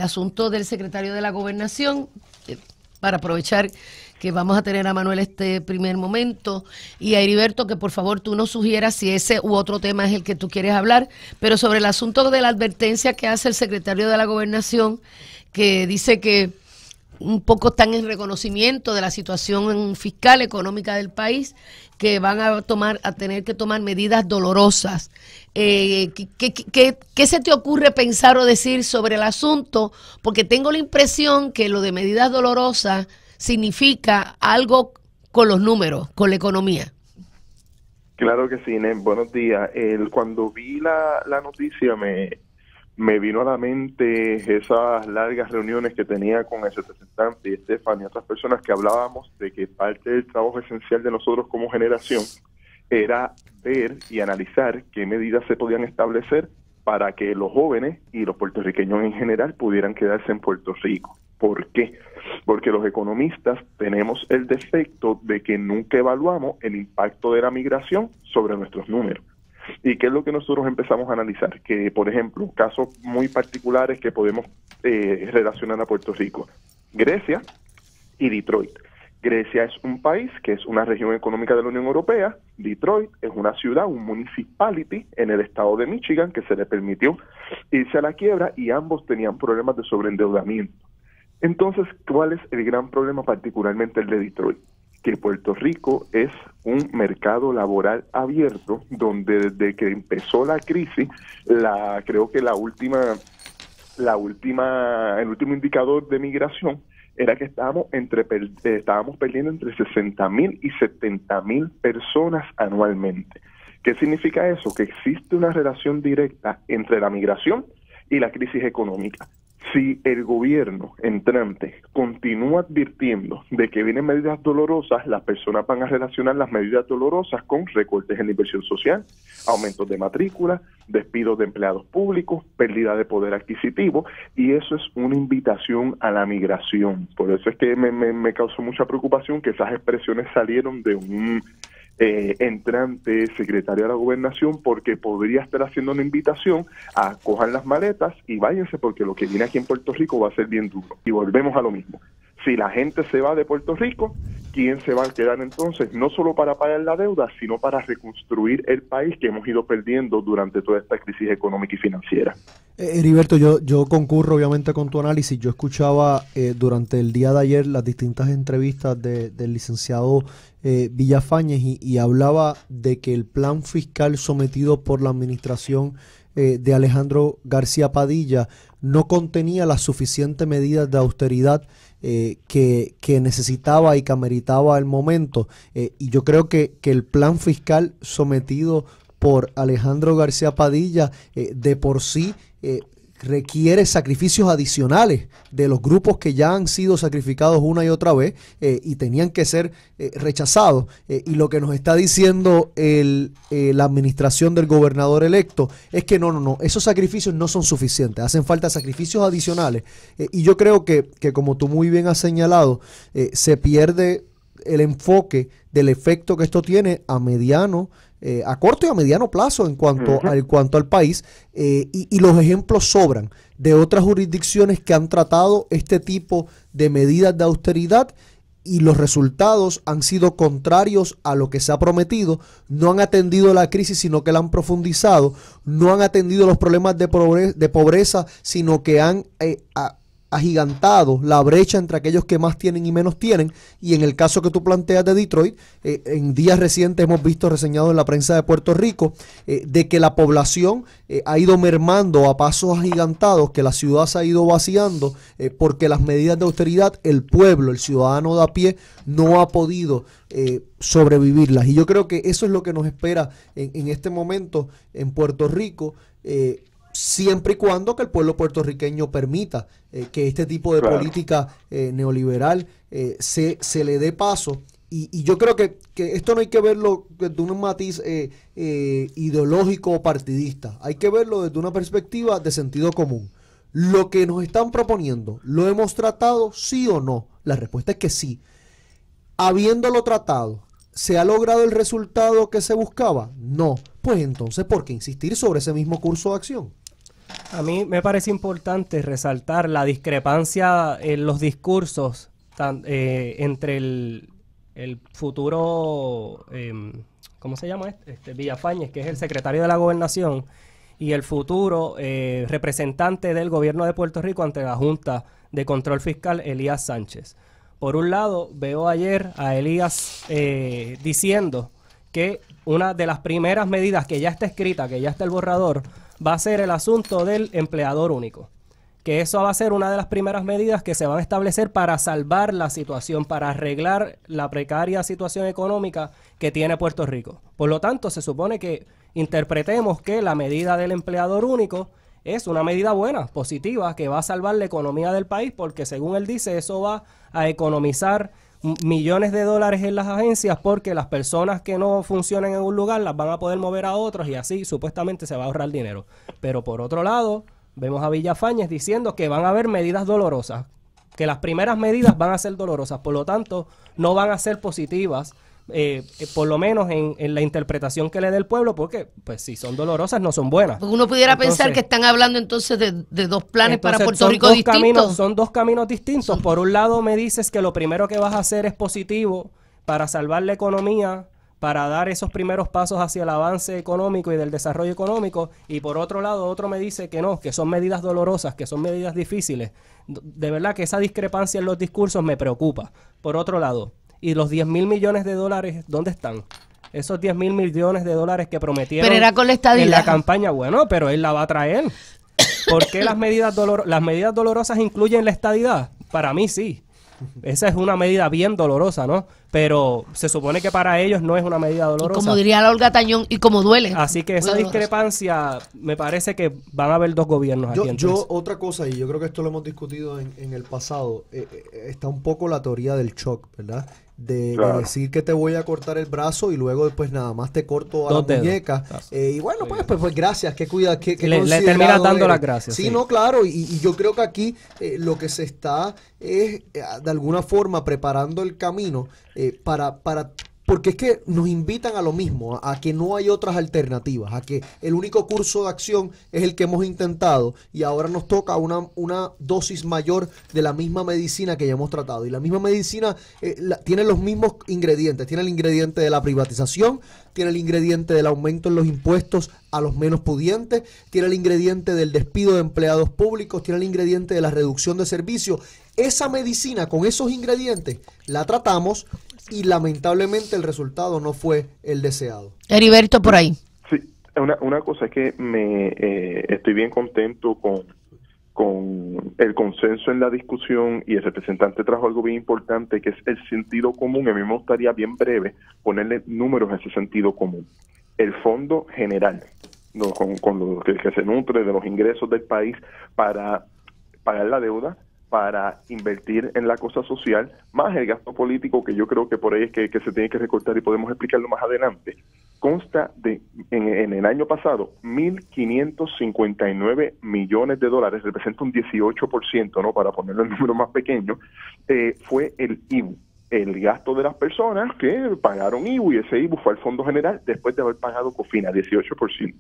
asunto del secretario de la Gobernación, para aprovechar que vamos a tener a Manuel este primer momento, y a Heriberto, que por favor tú nos sugieras si ese u otro tema es el que tú quieres hablar, pero sobre el asunto de la advertencia que hace el secretario de la Gobernación, que dice que un poco están en reconocimiento de la situación fiscal, económica del país, que van a tener que tomar medidas dolorosas. ¿Qué se te ocurre pensar o decir sobre el asunto? Porque tengo la impresión que lo de medidas dolorosas significa algo con los números, con la economía. Claro que sí, Inés. Buenos días. Cuando vi la noticia me vino a la mente esas largas reuniones que tenía con el representante y Estefan y otras personas que hablábamos de que parte del trabajo esencial de nosotros como generación era ver y analizar qué medidas se podían establecer para que los jóvenes y los puertorriqueños en general pudieran quedarse en Puerto Rico. ¿Por qué? Porque los economistas tenemos el defecto de que nunca evaluamos el impacto de la migración sobre nuestros números. ¿Y qué es lo que nosotros empezamos a analizar? Que, por ejemplo, casos muy particulares que podemos relacionar a Puerto Rico. Grecia y Detroit. Grecia es un país que es una región económica de la Unión Europea. Detroit es una ciudad, un municipality en el estado de Michigan que se le permitió irse a la quiebra y ambos tenían problemas de sobreendeudamiento. Entonces, ¿cuál es el gran problema, particularmente el de Detroit? Que Puerto Rico es un mercado laboral abierto donde desde que empezó la crisis, creo que el último indicador de migración era que estábamos perdiendo entre 60,000 y 70,000 personas anualmente. ¿Qué significa eso? Que existe una relación directa entre la migración y la crisis económica. Si el gobierno entrante continúa advirtiendo de que vienen medidas dolorosas, las personas van a relacionar las medidas dolorosas con recortes en la inversión social, aumentos de matrícula, despidos de empleados públicos, pérdida de poder adquisitivo, y eso es una invitación a la migración. Por eso es que me causó mucha preocupación que esas expresiones salieron de un entrante secretario de la Gobernación, porque podría estar haciendo una invitación a cojan las maletas y váyanse, porque lo que viene aquí en Puerto Rico va a ser bien duro. Y volvemos a lo mismo. Si la gente se va de Puerto Rico, ¿quién se va a quedar entonces? No solo para pagar la deuda, sino para reconstruir el país que hemos ido perdiendo durante toda esta crisis económica y financiera. Heriberto, yo concurro obviamente con tu análisis. Yo escuchaba durante el día de ayer las distintas entrevistas del licenciado Villafañez y hablaba de que el plan fiscal sometido por la administración de Alejandro García Padilla no contenía las suficientes medidas de austeridad que necesitaba y que ameritaba el momento. Y yo creo que el plan fiscal sometido por Alejandro García Padilla de por sí requiere sacrificios adicionales de los grupos que ya han sido sacrificados una y otra vez y tenían que ser rechazados. Y lo que nos está diciendo la administración del gobernador electo es que no, esos sacrificios no son suficientes, hacen falta sacrificios adicionales. Y yo creo que como tú muy bien has señalado, se pierde el enfoque del efecto que esto tiene a corto y a mediano plazo en cuanto al país, y los ejemplos sobran de otras jurisdicciones que han tratado este tipo de medidas de austeridad y los resultados han sido contrarios a lo que se ha prometido. No han atendido la crisis, sino que la han profundizado. No han atendido los problemas de pobreza, sino que han agigantado la brecha entre aquellos que más tienen y menos tienen. Y en el caso que tú planteas de Detroit, en días recientes hemos visto reseñado en la prensa de Puerto Rico de que la población ha ido mermando a pasos agigantados, que la ciudad se ha ido vaciando porque las medidas de austeridad, el pueblo, el ciudadano de a pie, no ha podido sobrevivirlas. Y yo creo que eso es lo que nos espera en este momento en Puerto Rico, siempre y cuando que el pueblo puertorriqueño permita que este tipo de política neoliberal se le dé paso. Y yo creo que esto no hay que verlo desde un matiz ideológico o partidista, hay que verlo desde una perspectiva de sentido común. Lo que nos están proponiendo, ¿lo hemos tratado, sí o no? La respuesta es que sí. Habiéndolo tratado, ¿se ha logrado el resultado que se buscaba? No. Pues entonces, ¿por qué insistir sobre ese mismo curso de acción? A mí me parece importante resaltar la discrepancia en los discursos entre el futuro, ¿cómo se llama Villafañez, que es el secretario de la Gobernación, y el futuro representante del gobierno de Puerto Rico ante la Junta de Control Fiscal, Elías Sánchez. Por un lado, veo ayer a Elías diciendo que una de las primeras medidas que ya está escrita, que ya está el borrador, va a ser el asunto del empleador único. Que eso va a ser una de las primeras medidas que se van a establecer para salvar la situación, para arreglar la precaria situación económica que tiene Puerto Rico. Por lo tanto, se supone que interpretemos que la medida del empleador único es una medida buena, positiva, que va a salvar la economía del país, porque según él dice, eso va a economizar millones de dólares en las agencias, porque las personas que no funcionen en un lugar las van a poder mover a otros y así supuestamente se va a ahorrar dinero. Pero por otro lado, vemos a Villafañez diciendo que van a haber medidas dolorosas, que las primeras medidas van a ser dolorosas, por lo tanto no van a ser positivas, por lo menos en la interpretación que le dé el pueblo, porque pues si son dolorosas no son buenas. Porque uno pudiera pensar que están hablando entonces de dos planes para Puerto Rico distintos. Son dos caminos distintos. Por un lado me dices que lo primero que vas a hacer es positivo para salvar la economía, para dar esos primeros pasos hacia el avance económico y del desarrollo económico, y por otro lado otro me dice que no, que son medidas dolorosas, que son medidas difíciles. De verdad que esa discrepancia en los discursos me preocupa. Por otro lado, ¿y los 10,000 millones de dólares dónde están? Esos 10,000 millones de dólares que prometieron pero era con la estadidad en la campaña, bueno, pero él la va a traer. ¿Por qué las medidas dolorosas incluyen la estadidad? Para mí sí. Esa es una medida bien dolorosa, ¿no? Pero se supone que para ellos no es una medida dolorosa. Y como diría la Olga Tañón, y como duele. Así que esa discrepancia, me parece que van a haber dos gobiernos aquí. Yo otra cosa, y yo creo que esto lo hemos discutido en el pasado, está un poco la teoría del shock, ¿verdad? De decir que te voy a cortar el brazo y luego después nada más te corto a la muñeca. Y bueno, pues gracias, que cuida, que le terminas dando las gracias. Sí, no, claro, y yo creo que aquí lo que se está es de alguna forma preparando el camino para porque es que nos invitan a lo mismo, a que no hay otras alternativas, a que el único curso de acción es el que hemos intentado y ahora nos toca una dosis mayor de la misma medicina que ya hemos tratado. Y la misma medicina tiene los mismos ingredientes, tiene el ingrediente de la privatización, tiene el ingrediente del aumento en los impuestos a los menos pudientes, tiene el ingrediente del despido de empleados públicos, tiene el ingrediente de la reducción de servicios. Esa medicina con esos ingredientes la tratamos y lamentablemente el resultado no fue el deseado. Heriberto, por ahí. Sí, una cosa es que estoy bien contento con el consenso en la discusión, y el representante trajo algo bien importante, que es el sentido común. A mí me gustaría bien breve ponerle números a ese sentido común. El fondo general, ¿no? con lo que se nutre de los ingresos del país para pagar la deuda, para invertir en la cosa social, más el gasto político, que yo creo que por ahí es que se tiene que recortar y podemos explicarlo más adelante, consta de, en el año pasado, 1.559 millones de dólares, representa un 18%, ¿no? Para ponerlo en número más pequeño, fue el IBU, el gasto de las personas que pagaron IBU, y ese IBU fue al Fondo General después de haber pagado COFINA, 18%.